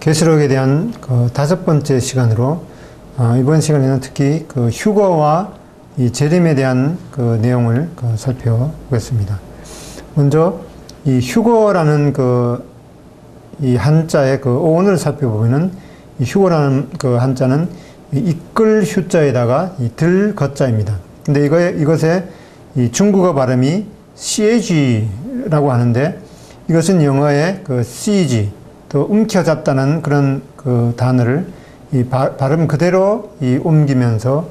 계시록에 대한 그 5번째 시간으로 이번 시간에는 특히 그 휴거와 이 재림에 대한 그 내용을 살펴보겠습니다. 먼저 이 휴거라는 이 한자의 그 어원을 살펴보면은 이 휴거라는 그 한자는 이끌 휴자에다가 이 들 거자입니다. 근데 이것의 이 중국어 발음이 sieg라고 하는데 이것은 영어의 그 siege, 또 움켜잡다는 그런 그 단어를 이 발음 그대로 이 옮기면서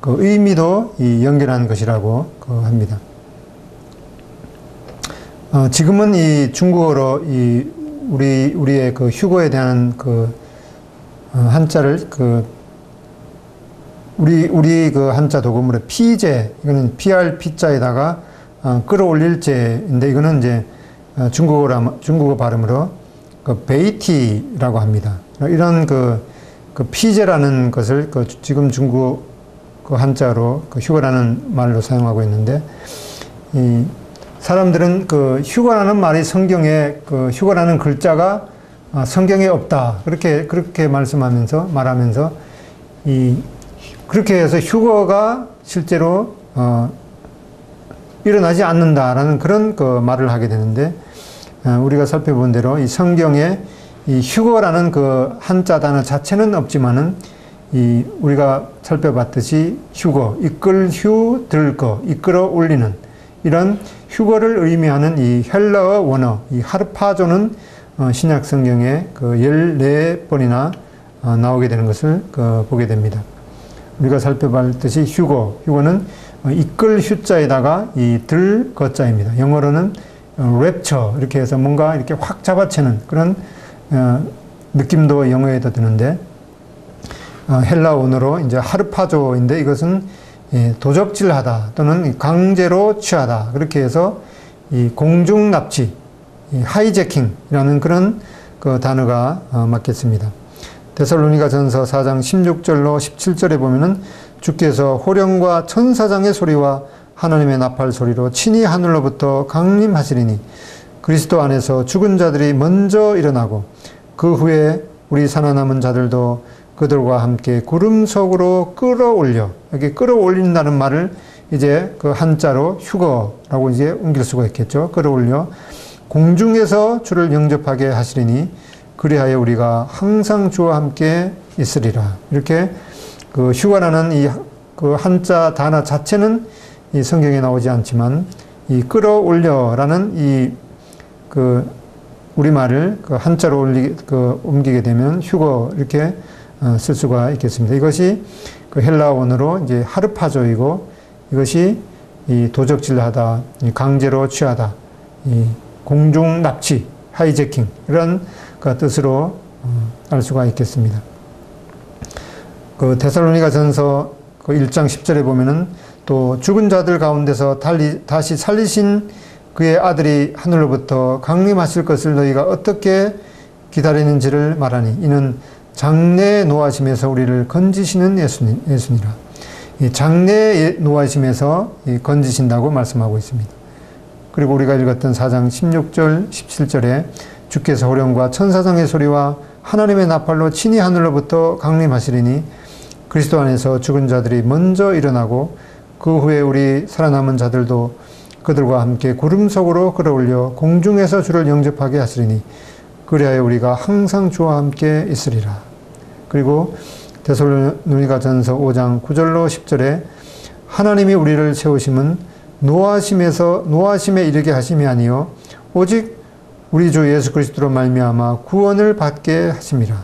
그 의미도 이 연결한 것이라고 합니다. 지금은 이 중국어로 이 우리의 그 휴거에 대한 그 한자를 우리 그 한자 도금으로 피제, 이거는 PRP자에다가 끌어올릴 제인데 이거는 이제 중국어 발음으로 그 베이티라고 합니다. 이런 그 피제라는 것을 지금 중국 그 한자로 휴거라는 말로 사용하고 있는데, 이 사람들은 그 휴거라는 말이 성경에 휴거라는 글자가 성경에 없다, 그렇게 말하면서 그렇게 해서 휴거가 실제로 일어나지 않는다라는 그런 말을 하게 되는데, 우리가 살펴본 대로 이 성경에 이 휴거라는 그 한자 단어 자체는 없지만은 우리가 살펴봤듯이 휴거, 들거, 이끌어 올리는 이런 휴거를 의미하는 이 헬라어 원어, 이 하르파조는 신약 성경에 14번이나 나오게 되는 것을 보게 됩니다. 우리가 살펴봤듯이 휴거는 이끌 휴자에다가 이 들 거자입니다. 영어로는 랩처, 이렇게 해서 뭔가 이렇게 확 잡아채는 그런 느낌도 영어에도 드는데, 헬라 원어로 이제 하르파조인데 이것은 도적질하다 또는 강제로 취하다, 그렇게 해서 이 공중 납치, 하이제킹이라는 그런 단어가 맞겠습니다. 데살로니가전서 4장 16절로 17절에 보면은 주께서 호령과 천사장의 소리와 하나님의 나팔 소리로 친히 하늘로부터 강림하시리니 그리스도 안에서 죽은 자들이 먼저 일어나고 그 후에 우리 살아남은 자들도 그들과 함께 구름 속으로 끌어올려, 여기 끌어올린다는 말을 이제 그 한자로 휴거라고 이제 옮길 수가 있겠죠. 끌어올려 공중에서 주를 영접하게 하시리니 그리하여 우리가 항상 주와 함께 있으리라. 이렇게 그 휴거라는 이 그 한자 단어 자체는 이 성경에 나오지 않지만 이 끌어올려라는 이 우리말을 한자로 옮기게 되면 휴거 이렇게 쓸 수가 있겠습니다. 이것이 헬라 원어로 이제 하르파조이고, 이것이 이 도적질하다, 강제로 취하다, 이 공중 납치, 하이제킹 이런 뜻으로 알 수가 있겠습니다. 데살로니가전서 1장 10절에 보면은 또 죽은 자들 가운데서 다시 살리신 그의 아들이 하늘로부터 강림하실 것을 너희가 어떻게 기다리는지를 말하니 이는 장래의 노하심에서 우리를 건지시는 예수니라. 이 장래의 노하심에서 건지신다고 말씀하고 있습니다. 그리고 우리가 읽었던 4장 16절 17절에 주께서 호령과 천사장의 소리와 하나님의 나팔로 친히 하늘로부터 강림하시리니 그리스도 안에서 죽은 자들이 먼저 일어나고 그 후에 우리 살아남은 자들도 그들과 함께 구름 속으로 끌어올려 공중에서 주를 영접하게 하시리니 그리하여 우리가 항상 주와 함께 있으리라. 그리고 데살로니가전서 5장 9절로 10절에 하나님이 우리를 세우심은 노하심에 이르게 하심이 아니요 오직 우리 주 예수 그리스도로 말미암아 구원을 받게 하심이라.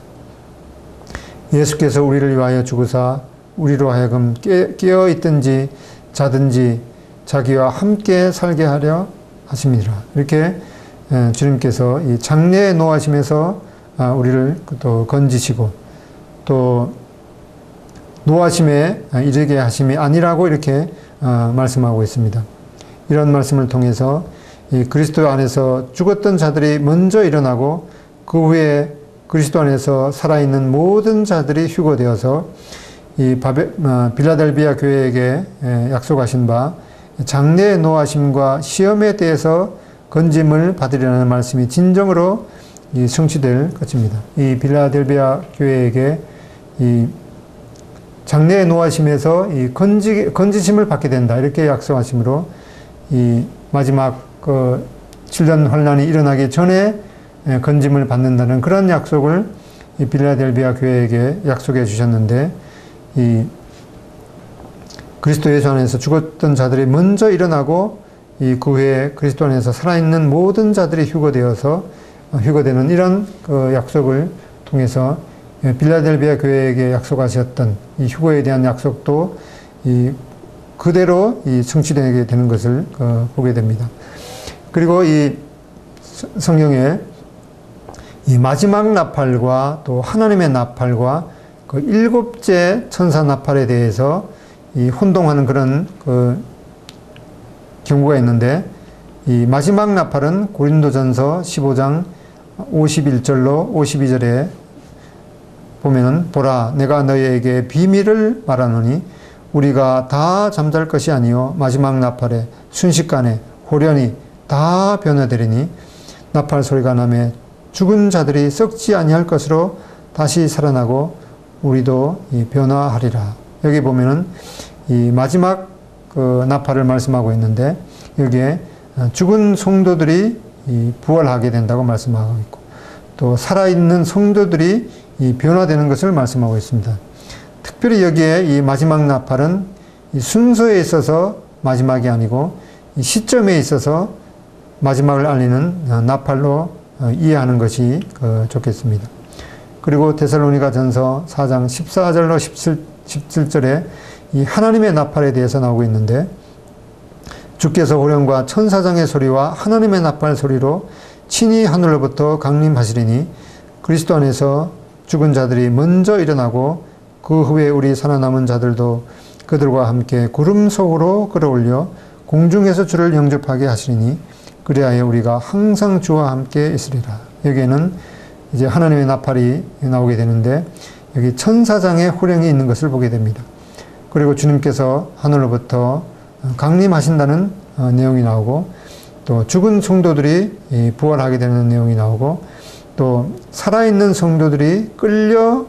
예수께서 우리를 위하여 죽으사 우리로 하여금 깨어 있든지 자든지 자기와 함께 살게 하려 하심이라. 이렇게 주님께서 이 장래의 노하심에서 우리를 또 건지시고 또 노하심에 이르게 하심이 아니라고 이렇게 말씀하고 있습니다. 이런 말씀을 통해서 이 그리스도 안에서 죽었던 자들이 먼저 일어나고 그 후에 그리스도 안에서 살아있는 모든 자들이 휴거되어서 이 빌라델비아 교회에게 약속하신 바 장래의 노하심과 시험에 대해서 건짐을 받으리라는 말씀이 진정으로 이 성취될 것입니다. 이 빌라델비아 교회에게 이 장래의 노하심에서 이 건지심을 받게 된다. 이렇게 약속하심으로 이 마지막 그 7년 환란이 일어나기 전에 건짐을 받는다는 그런 약속을 이 빌라델비아 교회에게 약속해 주셨는데, 이 그리스도 예수 안에서 죽었던 자들이 먼저 일어나고 이 그 후에 그리스도 안에서 살아있는 모든 자들이 휴거되는 이런 그 약속을 통해서 빌라델비아 교회에게 약속하셨던 이 휴거에 대한 약속도 이 그대로 이 성취되게 되는 것을 보게 됩니다. 그리고 이 성경에 이 마지막 나팔과 또 하나님의 나팔과 그 일곱째 천사 나팔에 대해서 이 혼동하는 그런 그 경우가 있는데, 이 마지막 나팔은 고린도전서 15장 51절로 52절에 보면은, 보라 내가 너희에게 비밀을 말하노니 우리가 다 잠잘 것이 아니요 마지막 나팔에 순식간에 호련히 다 변화되리니 나팔 소리가 나매 죽은 자들이 썩지 아니할 것으로 다시 살아나고 우리도 변화하리라. 여기 보면은 이 마지막 그 나팔을 말씀하고 있는데, 여기에 죽은 성도들이 부활하게 된다고 말씀하고 있고, 또 살아있는 성도들이 변화되는 것을 말씀하고 있습니다. 특별히 여기에 이 마지막 나팔은 이 순서에 있어서 마지막이 아니고 이 시점에 있어서 마지막을 알리는 나팔로 이해하는 것이 좋겠습니다. 그리고 데살로니가 전서 4장 14절로 17절에 이 하나님의 나팔에 대해서 나오고 있는데, 주께서 호령과 천사장의 소리와 하나님의 나팔 소리로 친히 하늘로부터 강림하시리니 그리스도 안에서 죽은 자들이 먼저 일어나고 그 후에 우리 살아남은 자들도 그들과 함께 구름 속으로 끌어올려 공중에서 주를 영접하게 하시리니 그리하여 우리가 항상 주와 함께 있으리라. 여기에는 이제 하나님의 나팔이 나오게 되는데, 여기 천사장의 호령이 있는 것을 보게 됩니다. 그리고 주님께서 하늘로부터 강림하신다는 내용이 나오고, 또 죽은 성도들이 부활하게 되는 내용이 나오고, 또 살아있는 성도들이 끌려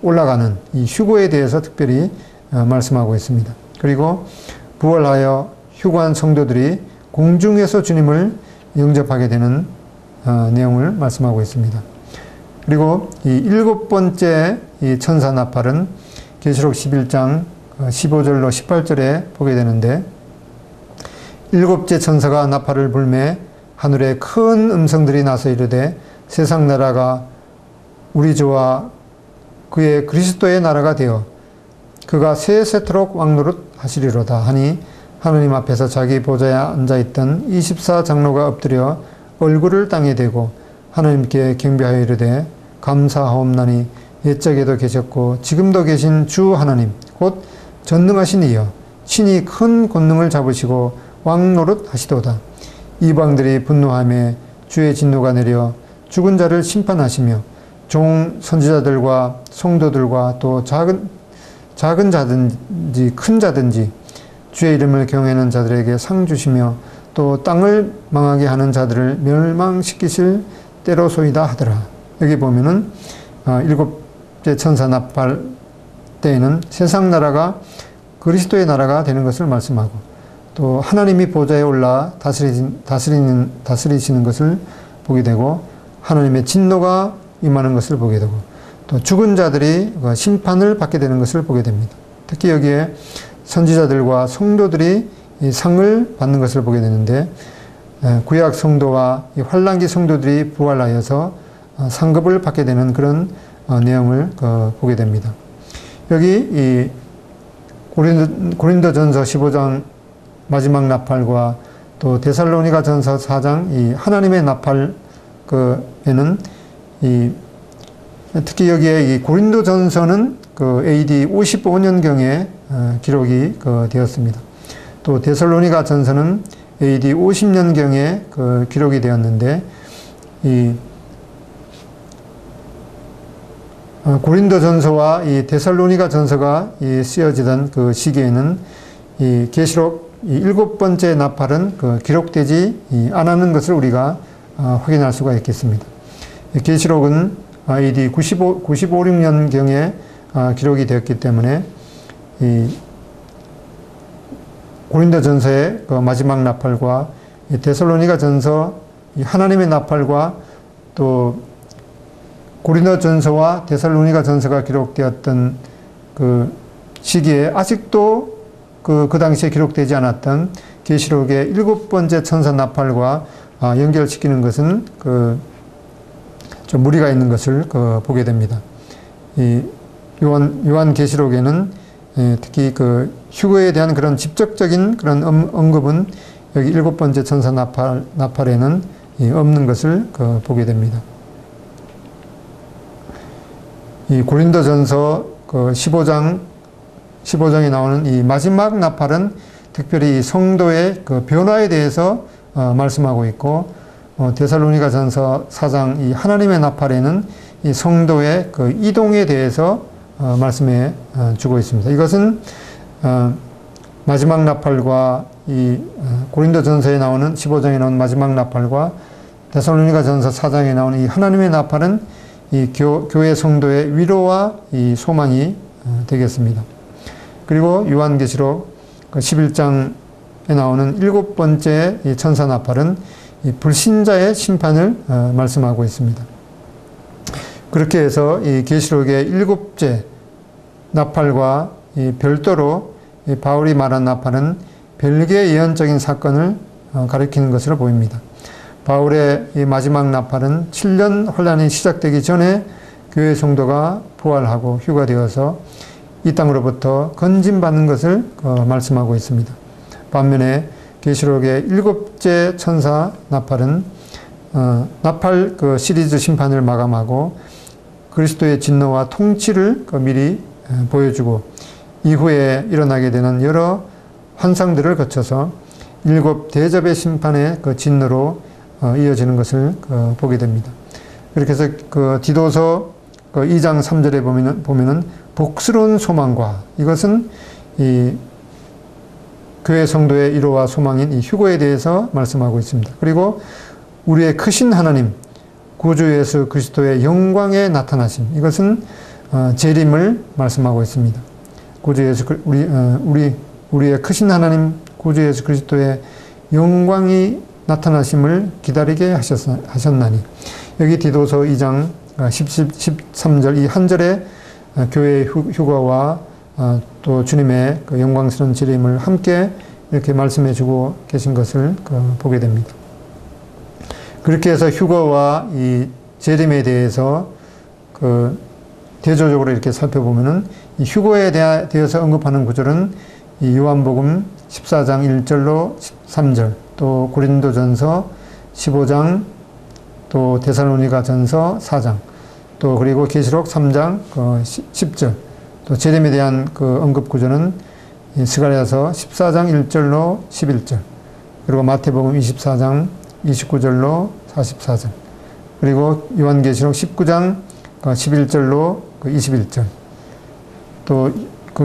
올라가는 이 휴거에 대해서 특별히 말씀하고 있습니다. 그리고 부활하여 휴거한 성도들이 공중에서 주님을 영접하게 되는 내용을 말씀하고 있습니다. 그리고 이 일곱 번째 이 천사 나팔은 계시록 11장 15절로 18절에 보게 되는데, 일곱째 천사가 나팔을 불매 하늘에 큰 음성들이 나서 이르되 세상 나라가 우리 주와 그의 그리스도의 나라가 되어 그가 세세토록 왕노릇 하시리로다 하니, 하느님 앞에서 자기 보좌에 앉아있던 24장로가 엎드려 얼굴을 땅에 대고 하나님께 경배하여 이르되 감사하옵나니 옛적에도 계셨고 지금도 계신 주 하나님 곧 전능하신 이여 친히 큰 권능을 잡으시고 왕노릇 하시도다. 이방들이 분노하며 주의 진노가 내려 죽은 자를 심판하시며 종 선지자들과 성도들과 또 작은 자든지 큰 자든지 주의 이름을 경외하는 자들에게 상 주시며 또 땅을 망하게 하는 자들을 멸망시키실 때로소이다 하더라. 여기 보면은 일곱째 천사 나팔 때에는 세상 나라가 그리스도의 나라가 되는 것을 말씀하고, 또 하나님이 보좌에 올라 다스리시는 것을 보게 되고, 하나님의 진노가 임하는 것을 보게 되고, 또 죽은 자들이 심판을 받게 되는 것을 보게 됩니다. 특히 여기에 선지자들과 성도들이 이 상을 받는 것을 보게 되는데, 구약 성도와 이 환란기 성도들이 부활하여서 상급을 받게 되는 그런 내용을 보게 됩니다. 여기 이 고린도전서 15장 마지막 나팔과 또 데살로니가 전서 4장 이 하나님의 나팔 에는 이 특히 여기에 이 고린도전서는 AD 55년경에 기록이 되었습니다. 또 데살로니가 전서는 AD 50년경에 기록이 되었는데, 이 고린도전서와 이 데살로니가 전서가 쓰여지던 그 시기에는 이 계시록 일곱 번째 나팔은 기록되지 않았는 것을 우리가 확인할 수가 있겠습니다. 계시록은 AD 95-96년경에 기록이 되었기 때문에 이 고린도전서의 그 마지막 나팔과 데살로니가전서 하나님의 나팔과 또 고린도전서와 데살로니가전서가 기록되었던 그 시기에 아직도 그 당시에 기록되지 않았던 계시록의 7번째 천사 나팔과 연결시키는 것은 좀 무리가 있는 것을 보게 됩니다. 이 요한 계시록에는 특히 그 휴거에 대한 그런 직접적인 그런 언급은 여기 7번째 천사 나팔에는 없는 것을 보게 됩니다. 이 고린도전서 15장에 나오는 이 마지막 나팔은 특별히 성도의 그 변화에 대해서 말씀하고 있고, 데살로니가전서 4장 이 하나님의 나팔에는 이 성도의 그 이동에 대해서 말씀해 주고 있습니다. 이것은 마지막 나팔과 이 고린도전서에 나오는 15장에 나오는 마지막 나팔과 데살로니가전서 4장에 나오는 이 하나님의 나팔은 이 교회 성도의 위로와 이 소망이 되겠습니다. 그리고 요한계시록 11장에 나오는 7번째 이 천사 나팔은 이 불신자의 심판을 말씀하고 있습니다. 그렇게 해서 이 계시록의 7째 나팔과 이 별도로 이 바울이 말한 나팔은 별개의 예언적인 사건을 가리키는 것으로 보입니다. 바울의 이 마지막 나팔은 7년 혼란이 시작되기 전에 교회 성도가 부활하고 휴가되어서 이 땅으로부터 건짐받는 것을 말씀하고 있습니다. 반면에 계시록의 7째 천사 나팔은 나팔 시리즈 심판을 마감하고 그리스도의 진노와 통치를 미리 보여주고 이후에 일어나게 되는 여러 환상들을 거쳐서 7 대접의 심판의 진노로 이어지는 것을 보게 됩니다. 그렇게 해서 디도서 2장 3절에 보면은 복스러운 소망과, 이것은 이 교회 성도의 위로와 소망인 이 휴거에 대해서 말씀하고 있습니다. 그리고 우리의 크신 하나님, 구주 예수 그리스도의 영광의 나타나심, 이것은 재림을 말씀하고 있습니다. 구주 예수 우리의 크신 하나님, 구주 예수 그리스도의 영광이 나타나심을 기다리게 하셨나니, 여기 디도서 2장 13절 이 한 절에 교회의 휴거와 또 주님의 영광스러운 재림을 함께 이렇게 말씀해 주고 계신 것을 보게 됩니다. 그렇게 해서 휴거와 이 재림에 대해서 대조적으로 이렇게 살펴보면은 이 휴거에 대해서 언급하는 구절은 이 요한복음 14장 1절로 13절, 또 고린도전서 15장, 또 데살로니가전서 4장, 또 그리고 계시록 3장 10절, 또 재림에 대한 언급 구절은 스가랴서 14장 1절로 11절, 그리고 마태복음 24장 29절로 44절, 그리고 요한계시록 19장 11절로 21절. 또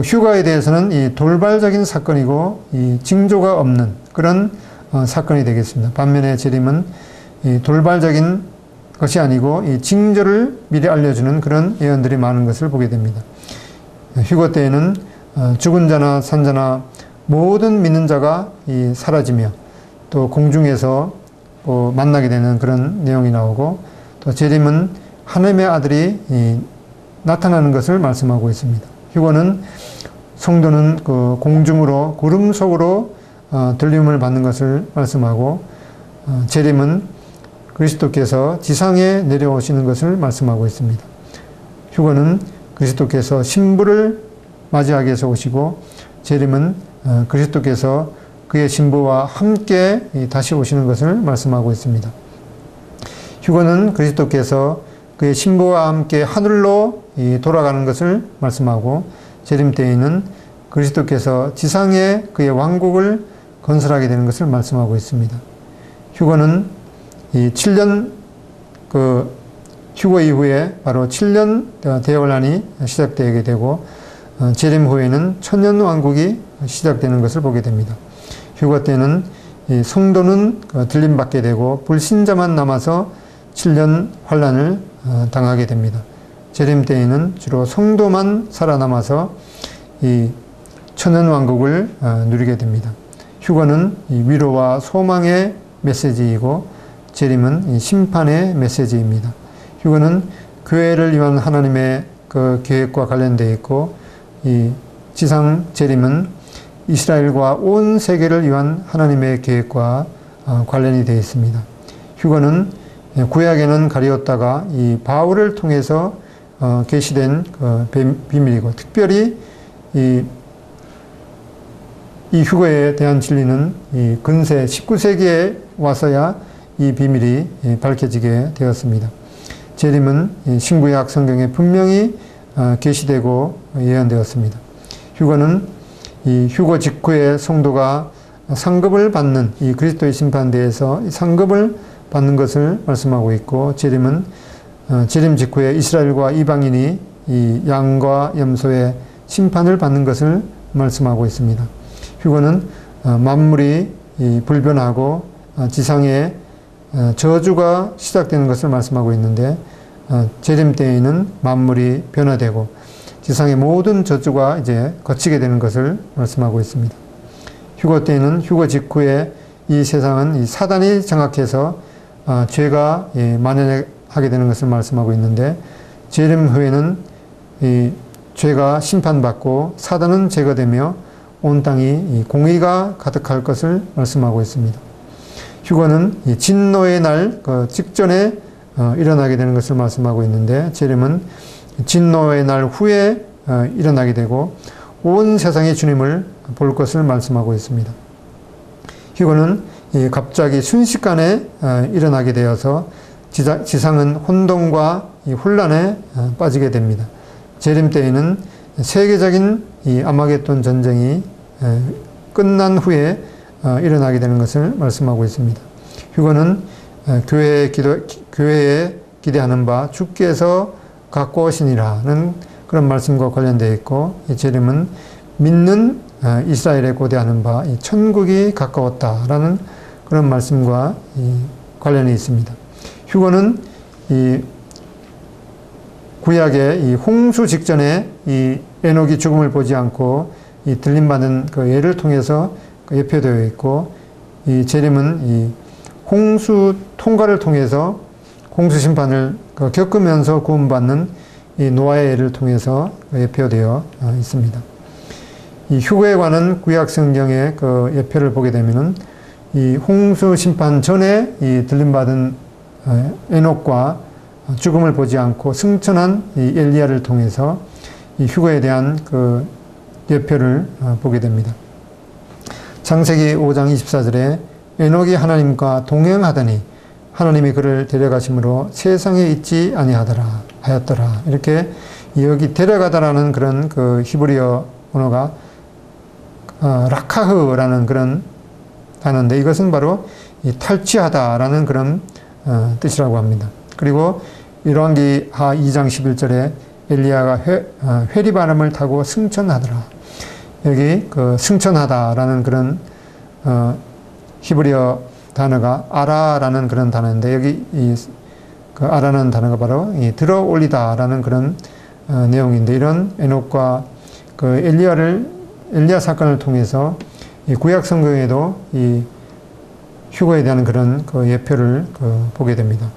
휴가에 대해서는 이 돌발적인 사건이고 이 징조가 없는 그런 사건이 되겠습니다. 반면에 재림은 이 돌발적인 것이 아니고 이 징조를 미리 알려주는 그런 예언들이 많은 것을 보게 됩니다. 휴거 때에는 죽은 자나 산 자나 모든 믿는 자가 사라지며 또 공중에서 만나게 되는 그런 내용이 나오고, 또 재림은 하나님의 아들이 나타나는 것을 말씀하고 있습니다. 휴거는 성도는 공중으로 구름 속으로 들림을 받는 것을 말씀하고, 재림은 그리스도께서 지상에 내려오시는 것을 말씀하고 있습니다. 휴거는 그리스도께서 신부를 맞이하기 위해서 오시고, 재림은 그리스도께서 그의 신부와 함께 다시 오시는 것을 말씀하고 있습니다. 휴거는 그리스도께서 그의 신부와 함께 하늘로 돌아가는 것을 말씀하고, 재림 때에는 그리스도께서 지상에 그의 왕국을 건설하게 되는 것을 말씀하고 있습니다. 휴거는 이 7년 휴거 이후에 바로 7년 대환란이 시작되게 되고, 재림 후에는 천년 왕국이 시작되는 것을 보게 됩니다. 휴거 때는 이 성도는 들림받게 되고 불신자만 남아서 7년 환란을 당하게 됩니다. 재림 때에는 주로 성도만 살아남아서 이 천연왕국을 누리게 됩니다. 휴거는 이 위로와 소망의 메시지이고 재림은 이 심판의 메시지입니다. 휴거는 교회를 위한 하나님의 그 계획과 관련되어 있고, 이 지상 재림은 이스라엘과 온 세계를 위한 하나님의 계획과 관련이 되어 있습니다. 휴거는 구약에는 가리웠다가 이 바울을 통해서 계시된 그 비밀이고, 특별히 이 휴거에 대한 진리는 이 근세 19세기에 와서야 이 비밀이 밝혀지게 되었습니다. 재림은 신구약 성경에 분명히 계시되고 예언되었습니다. 휴거는 이 휴거 직후에 성도가 상급을 받는 이 그리스도의 심판대에서 상급을 받는 것을 말씀하고 있고, 재림은 재림 직후에 이스라엘과 이방인이 이 양과 염소의 심판을 받는 것을 말씀하고 있습니다. 휴거는 만물이 불변하고 지상에 저주가 시작되는 것을 말씀하고 있는데, 재림 때에는 만물이 변화되고 지상의 모든 저주가 이제 거치게 되는 것을 말씀하고 있습니다. 휴거 때에는 휴거 직후에 이 세상은 이 사단이 장악해서 죄가 만연하게 되는 것을 말씀하고 있는데, 재림 후에는 이 죄가 심판받고 사단은 제거되며 온 땅이 공의가 가득할 것을 말씀하고 있습니다. 휴거는 이 진노의 날 직전에 일어나게 되는 것을 말씀하고 있는데, 재림은 진노의 날 후에 일어나게 되고 온 세상이 주님을 볼 것을 말씀하고 있습니다. 휴거는 갑자기 순식간에 일어나게 되어서 지상은 혼돈과 혼란에 빠지게 됩니다. 재림 때에는 세계적인 이 아마겟돈 전쟁이 끝난 후에 일어나게 되는 것을 말씀하고 있습니다. 휴거는 교회에 기대하는 바 주께서 갖고 오시니라는 그런 말씀과 관련되어 있고, 이 재림은 믿는 이스라엘에 고대하는 바 이 천국이 가까웠다라는 그런 말씀과 관련이 있습니다. 휴거는 이 구약의 이 홍수 직전에 이 에녹이 죽음을 보지 않고 이 들림받은 그 예를 통해서 예표되어 있고, 이 재림은 이 홍수 통과를 통해서 홍수 심판을 겪으면서 구원받는 이 노아의 예를 통해서 예표되어 있습니다. 이 휴거에 관한 구약 성경의 그 예표를 보게 되면은 이 홍수 심판 전에 이 들림받은 에녹과 죽음을 보지 않고 승천한 이 엘리야를 통해서 이 휴거에 대한 그 예표를 보게 됩니다. 창세기 5장 24절에 에녹이 하나님과 동행하더니 하나님이 그를 데려가심으로 세상에 있지 아니하였더라. 이렇게 여기 데려가다라는 그런 그 히브리어 언어가 라카흐라는 그런 단어인데, 이것은 바로 이 탈취하다라는 그런 뜻이라고 합니다. 그리고 열왕기하 2장 11절에 엘리야가 회리바람을 타고 승천하더라. 여기 그 승천하다라는 그런 히브리어 단어가 아라라는 그런 단어인데, 여기 그 아라는 단어가 바로 들어 올리다라는 그런 내용인데, 이런 에녹과 그 엘리야 사건을 통해서 이 구약 성경에도 이 휴거에 대한 그런 그 예표를 보게 됩니다.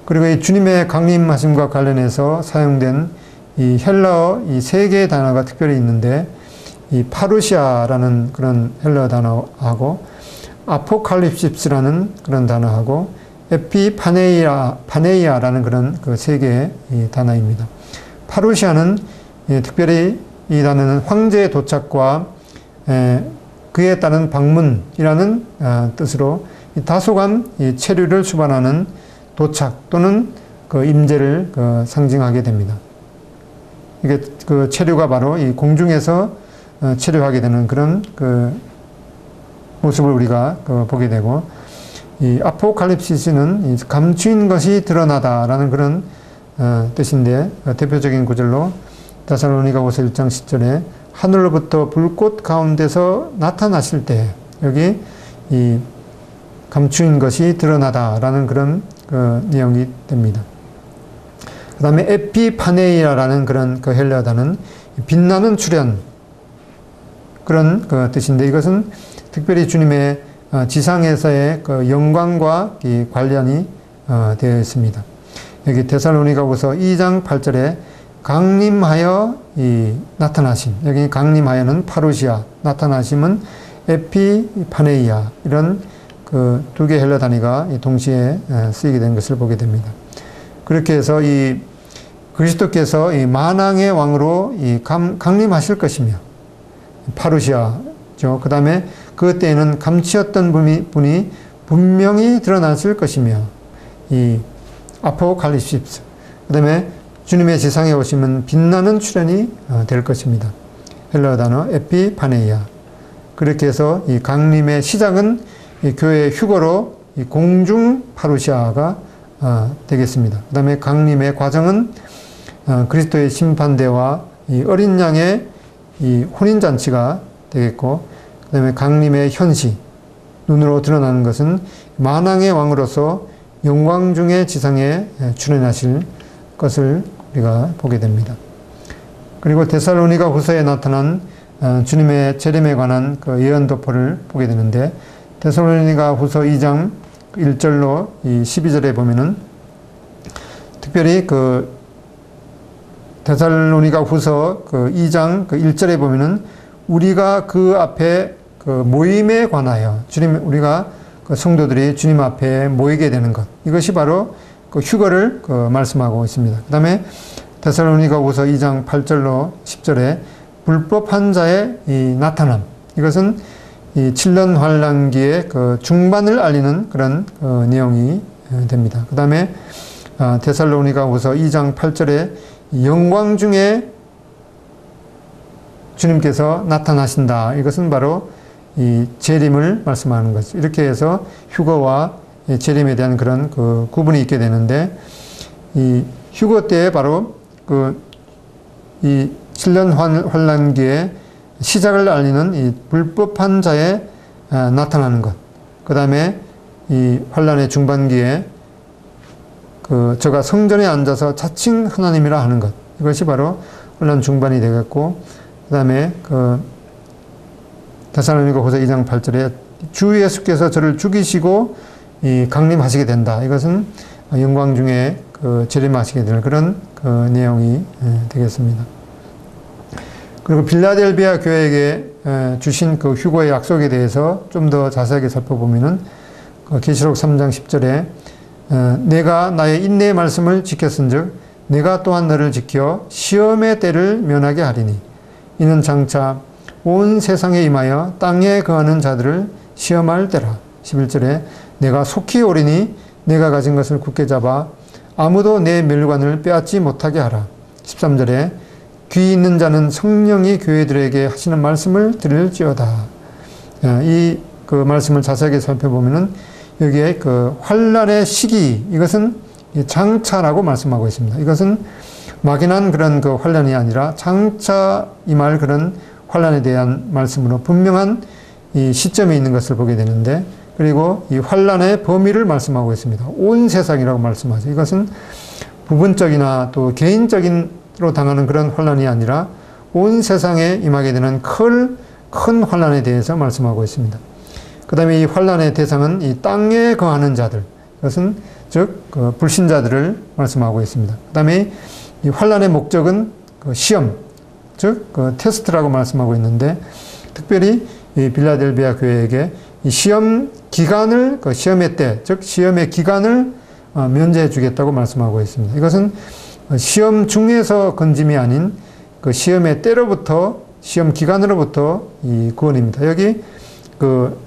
그리고 이 주님의 강림하심과 관련해서 사용된 이 헬라어 이 세 개의 단어가 특별히 있는데, 이 파루시아라는 그런 헬라어 단어하고 아포칼립시스라는 그런 단어하고 파네이아라는 그런 그 세 개의 이 단어입니다. 파루시아는 특별히 이 단어는 황제의 도착과 그에 따른 방문이라는 뜻으로 다소간 이 체류를 수반하는 도착 또는 그 임재를 상징하게 됩니다. 이게 그 체류가 바로 이 공중에서 체류하게 되는 그런 그 모습을 우리가 보게 되고, 이 아포칼립시스는 감추인 것이 드러나다라는 그런 뜻인데, 대표적인 구절로 데살로니가후서 1장 10절에 하늘로부터 불꽃 가운데서 나타나실 때, 여기 이 감추인 것이 드러나다라는 그런 그 내용이 됩니다. 그 다음에 에피파네이아라는 그런 그 헬라어 단어는 빛나는 출현, 그런 그 뜻인데, 이것은 특별히 주님의 지상에서의 그 영광과 이 관련이 되어 있습니다. 여기 데살로니가후서 2장 8절에 강림하여 이 나타나심, 여기 강림하여는 파루시아, 나타나심은 에피파네이아, 이런 그 두 개의 헬라 단위가 동시에 쓰이게 된 것을 보게 됩니다. 그렇게 해서 이 그리스도께서 이 만왕의 왕으로 이 강림하실 것이며, 파루시아죠. 그 다음에 그때에는 감추었던 분이 분명히 드러났을 것이며, 이 아포칼립시스, 그 다음에 주님의 지상에 오시면 빛나는 출현이 될 것입니다. 헬라어 단어 에피파네이아. 그렇게 해서 이 강림의 시작은 이 교회의 휴거로 이 공중 파루시아가 되겠습니다. 그 다음에 강림의 과정은 그리스도의 심판대와 이 어린 양의 이 혼인잔치가 되겠고, 그 다음에 강림의 현시, 눈으로 드러나는 것은 만왕의 왕으로서 영광 중의 지상에 출현하실 것을 우리가 보게 됩니다. 그리고 데살로니가 후서에 나타난 주님의 재림에 관한 그 예언 도포를 보게 되는데, 데살로니가 후서 2장 1절로 12절에 보면은 특별히 그 데살로니가 후서 그 2장 그 1절에 보면은 우리가 그 앞에 그 모임에 관하여 우리가 그 성도들이 주님 앞에 모이게 되는 것, 이것이 바로 그 휴거를 그 말씀하고 있습니다. 그 다음에 데살로니가 후서 2장 8절로 10절에 불법한 자의 이 나타남, 이것은 이 7년 환란기의 그 중반을 알리는 그런 내용이 됩니다. 그 다음에 데살로니가 후서 2장 8절에 영광 중에 주님께서 나타나신다. 이것은 바로 이 재림을 말씀하는 것이죠. 이렇게 해서 휴거와 재림에 대한 그런 그 구분이 있게 되는데, 이 휴거 때에 바로 그 이 7년 환란기의 시작을 알리는 이 불법한 자의 나타나는 것, 그 다음에 이 환란의 중반기에 그 저가 성전에 앉아서 자칭 하나님이라 하는 것, 이것이 바로 환란 중반이 되겠고, 그 다음에 그 데살로니가 후서 2장 8절에 주 예수께서 저를 죽이시고 이 강림하시게 된다. 이것은 영광 중에 그 재림하시게 될 그런 그 내용이 되겠습니다. 그리고 빌라델비아 교회에게 주신 그 휴거의 약속에 대해서 좀 더 자세하게 살펴보면은 그 계시록 3장 10절에 내가 나의 인내의 말씀을 지켰은즉 내가 또한 너를 지켜 시험의 때를 면하게 하리니 이는 장차 온 세상에 임하여 땅에 거하는 자들을 시험할 때라. 11절에 내가 속히 오리니 내가 가진 것을 굳게 잡아 아무도 내 멸관을 빼앗지 못하게 하라. 13절에 귀 있는 자는 성령이 교회들에게 하시는 말씀을 들을지어다. 이 그 말씀을 자세하게 살펴보면은 여기에 그 환란의 시기, 이것은 장차라고 말씀하고 있습니다. 이것은 막연한 그런 그 환란이 아니라 장차 임할 그런 환란에 대한 말씀으로 분명한 이 시점에 있는 것을 보게 되는데, 그리고 이 환란의 범위를 말씀하고 있습니다. 온 세상이라고 말씀하죠. 이것은 부분적이나 또 개인적인으로 당하는 그런 환란이 아니라 온 세상에 임하게 되는 큰 환란에 대해서 말씀하고 있습니다. 그 다음에 이 환란의 대상은 이 땅에 거하는 자들, 이것은 즉 그 불신자들을 말씀하고 있습니다. 그 다음에 이 환란의 목적은 그 시험, 즉 그 테스트라고 말씀하고 있는데, 특별히 이 빌라델비아 교회에게 이 시험 기간을, 그 시험의 때, 즉 시험의 기간을 면제해 주겠다고 말씀하고 있습니다. 이것은 시험 중에서 건짐이 아닌 그 시험의 때로부터, 시험 기간으로부터 이 구원입니다. 여기 그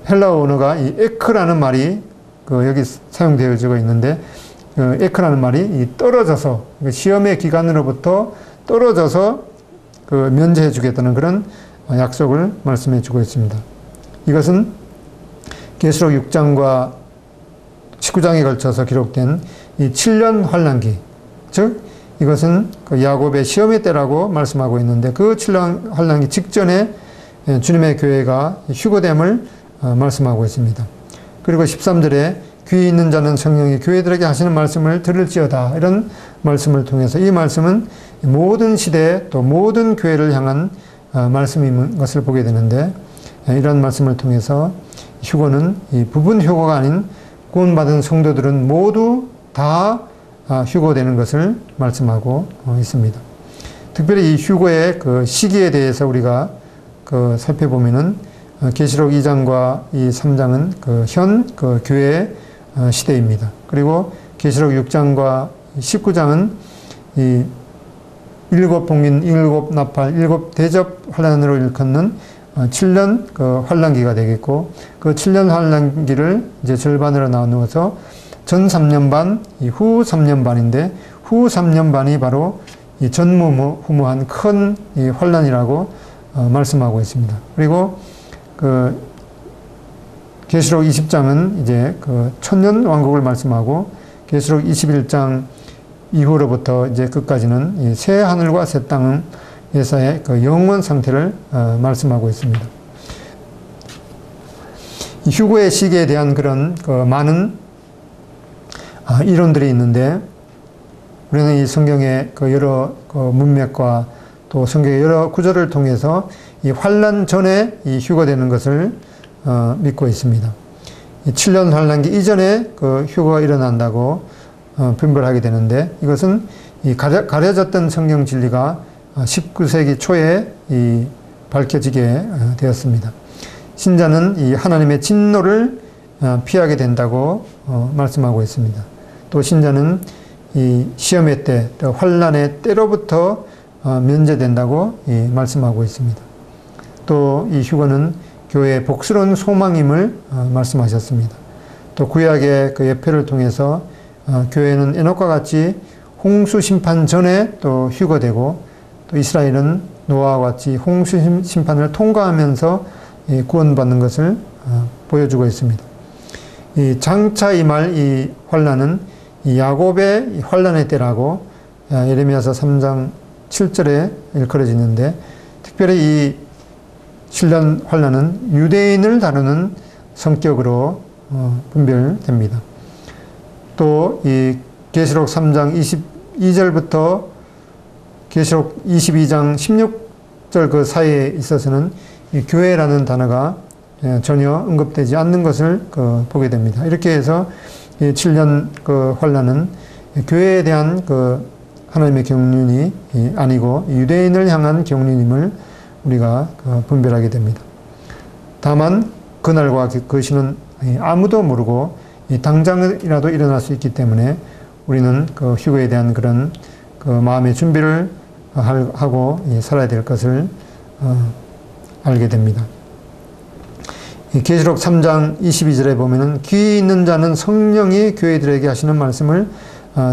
헬라어 언어가 이 에크라는 말이 그 여기 사용되어지고 있는데, 그 에크라는 말이 이 떨어져서, 시험의 기간으로부터 떨어져서 그 면제해 주겠다는 그런 약속을 말씀해 주고 있습니다. 이것은 계시록 6장과 19장에 걸쳐서 기록된 이 7년 환란기, 즉 이것은 그 야곱의 시험의 때라고 말씀하고 있는데, 그 7년 환란기 직전에 주님의 교회가 휴거됨을 말씀하고 있습니다. 그리고 13절에 귀 있는 자는 성령이 교회들에게 하시는 말씀을 들을지어다. 이런 말씀을 통해서 이 말씀은 모든 시대 또 모든 교회를 향한 말씀인 것을 보게 되는데, 이런 말씀을 통해서 휴거는 이 부분 휴거가 아닌 구원받은 성도들은 모두 다 휴거되는 것을 말씀하고 있습니다. 특별히 이 휴거의 그 시기에 대해서 우리가 살펴보면은 계시록 2장과 이 3장은 현 교회의 시대입니다. 그리고 계시록 6장과 19장은 이 일곱 봉인, 일곱 나팔, 일곱 대접 환란으로 일컫는 7년 환란기가 되겠고, 그 7년 환란기를 이제 절반으로 나누어서 전 3년 반, 후 3년 반인데, 후 3년 반이 바로 이 전무후무한 큰 이 환란이라고 말씀하고 있습니다. 그리고 계시록 20장은 이제 천년 왕국을 말씀하고, 계시록 21장 이후로부터 이제 끝까지는 이 새 하늘과 새 땅에서의 영원 상태를 말씀하고 있습니다. 이 휴거의 시기에 대한 그런 많은 이론들이 있는데, 우리는 이 성경의 여러 문맥과 또 성경의 여러 구절을 통해서 이 환란 전에 이 휴거되는 것을 믿고 있습니다. 이 7년 환란기 이전에 휴거가 일어난다고 분별하게 되는데, 이것은 이 가려졌던 성경 진리가 19세기 초에 이 밝혀지게 되었습니다. 신자는 이 하나님의 진노를 피하게 된다고 말씀하고 있습니다. 또 신자는 이 시험의 때, 또 환란의 때로부터 면제된다고 말씀하고 있습니다. 또 이 휴거는 교회의 복스러운 소망임을 말씀하셨습니다. 또 구약의 예표를 통해서 교회는 에녹과 같이 홍수 심판 전에 또 휴거되고, 또 이스라엘은 노아와 같이 홍수 심판을 통과하면서 구원받는 것을 보여주고 있습니다. 이 장차 임할 이 환란은 이 야곱의 환란의 때라고 예레미야서 3장 7절에 일컬어지는데, 특별히 이 7년 환란은 유대인을 다루는 성격으로 분별됩니다. 또 이 계시록 3장 22절부터 계시록 22장 16절 그 사이에 있어서는 이 교회라는 단어가 전혀 언급되지 않는 것을 보게 됩니다. 이렇게 해서 이 7년 환란은 교회에 대한 하나님의 경륜이 아니고 유대인을 향한 경륜임을 우리가 분별하게 됩니다. 다만 그날과 그 시는 아무도 모르고 당장이라도 일어날 수 있기 때문에 우리는 휴거에 대한 그런 마음의 준비를 하고 살아야 될 것을 알게 됩니다. 계시록 3장 22절에 보면은 귀 있는 자는 성령이 교회들에게 하시는 말씀을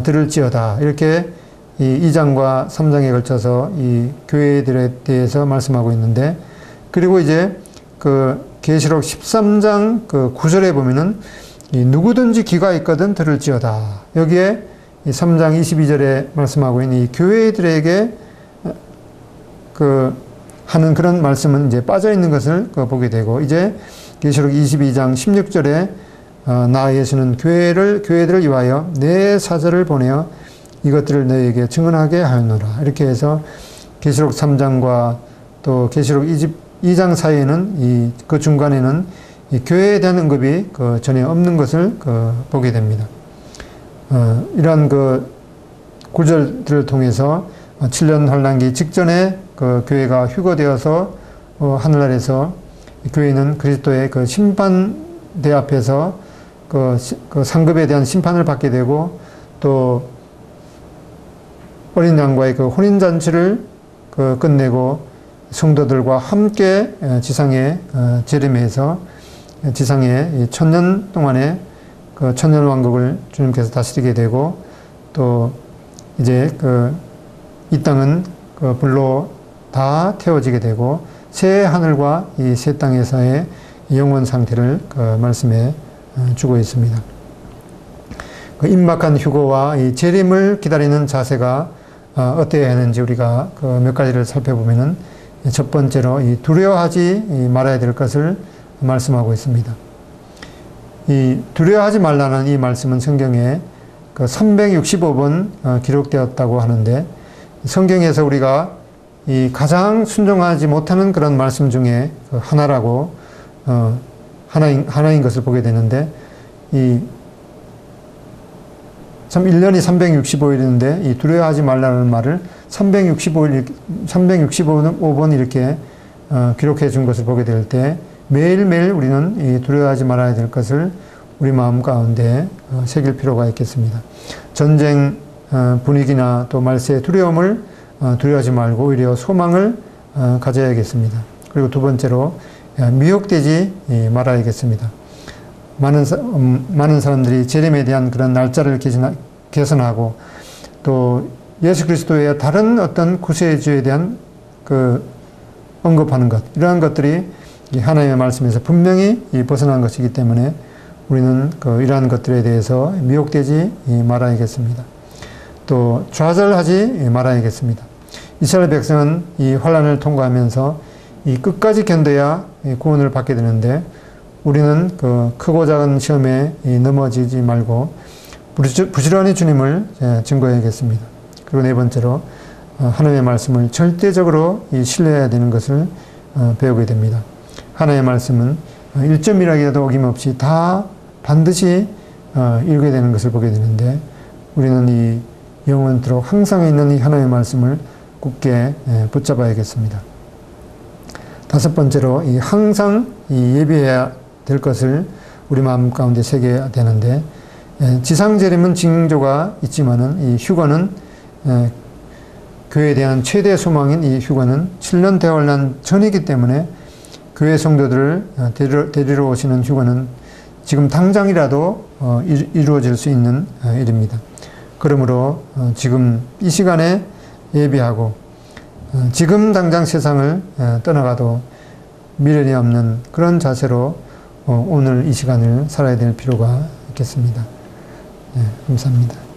들을지어다. 이렇게 이 2장과 3장에 걸쳐서 이 교회들에 대해서 말씀하고 있는데, 그리고 이제 계시록 13장 9절에 보면은 누구든지 귀가 있거든 들을지어다. 여기에 이 3장 22절에 말씀하고 있는 이 교회들에게 하는 그런 말씀은 이제 빠져 있는 것을 보게 되고, 이제 계시록 22장 16절에 나 예수는 교회들을 위하여 내 사자를 보내어 이것들을 너희에게 증언하게 하였노라. 이렇게 해서 계시록 3장과 또 계시록 2장 사이에는 그 중간에는 이 교회에 대한 언급이 전혀 없는 것을 보게 됩니다. 이러한 구절들을 통해서 7년 환란기 직전에 교회가 휴거되어서 하늘나라에서 교회는 그리스도의 심판대 앞에서 상급에 대한 심판을 받게 되고, 또 어린 양과의 혼인잔치를 끝내고 성도들과 함께 지상에 재림해서 지상에 1000년 동안의 천년 왕국을 주님께서 다스리게 되고, 또 이제 이 땅은 불로 다 태워지게 되고 새 하늘과 이 새 땅에서의 영원 상태를 말씀해 주고 있습니다. 임박한 휴거와 이 재림을 기다리는 자세가 어때야 하는지 우리가 몇 가지를 살펴보면은, 첫 번째로 이 두려워하지 말아야 될 것을 말씀하고 있습니다. 이 두려워하지 말라는 이 말씀은 성경에 그 365번 기록되었다고 하는데, 성경에서 우리가 이 가장 순종하지 못하는 그런 말씀 중에 하나라고 하나인 것을 보게 되는데, 참 1년이 365일인데 이 두려워하지 말라는 말을 365번 이렇게 기록해 준 것을 보게 될 때, 매일매일 우리는 이 두려워하지 말아야 될 것을 우리 마음 가운데 새길 필요가 있겠습니다. 전쟁 분위기나 또 말세의 두려움을 두려워하지 말고 오히려 소망을 가져야겠습니다. 그리고 두 번째로 미혹되지 말아야겠습니다. 많은 사람들이 재림에 대한 그런 날짜를 개선하고 또 예수 그리스도의 다른 어떤 구세주에 대한 언급하는 것, 이러한 것들이 하나님의 말씀에서 분명히 벗어난 것이기 때문에 우리는 이러한 것들에 대해서 미혹되지 말아야겠습니다. 또 좌절하지 말아야겠습니다. 이스라엘 백성은 이 환난을 통과하면서 이 끝까지 견뎌야 구원을 받게 되는데, 우리는 크고 작은 시험에 넘어지지 말고 부지런히 주님을 증거해야겠습니다. 그리고 네 번째로 하나님의 말씀을 절대적으로 신뢰해야 되는 것을 배우게 됩니다. 하나님의 말씀은 1점이라도 어김없이 다 반드시 읽게 되는 것을 보게 되는데, 우리는 이 영원토록 항상 있는 이 하나님의 말씀을 굳게 붙잡아야겠습니다. 다섯 번째로 항상 예비해야 될 것을 우리 마음 가운데 새겨야 되는데, 지상 재림은 징조가 있지만은 이 휴거는 교회에 대한 최대 소망인 이 휴거는 7년 대환란 전이기 때문에 교회 성도들을 데리러 오시는 휴거는 지금 당장이라도 이루어질 수 있는 일입니다. 그러므로 지금 이 시간에 예비하고 지금 당장 세상을 떠나가도 미련이 없는 그런 자세로 오늘 이 시간을 살아야 될 필요가 있겠습니다. 네, 감사합니다.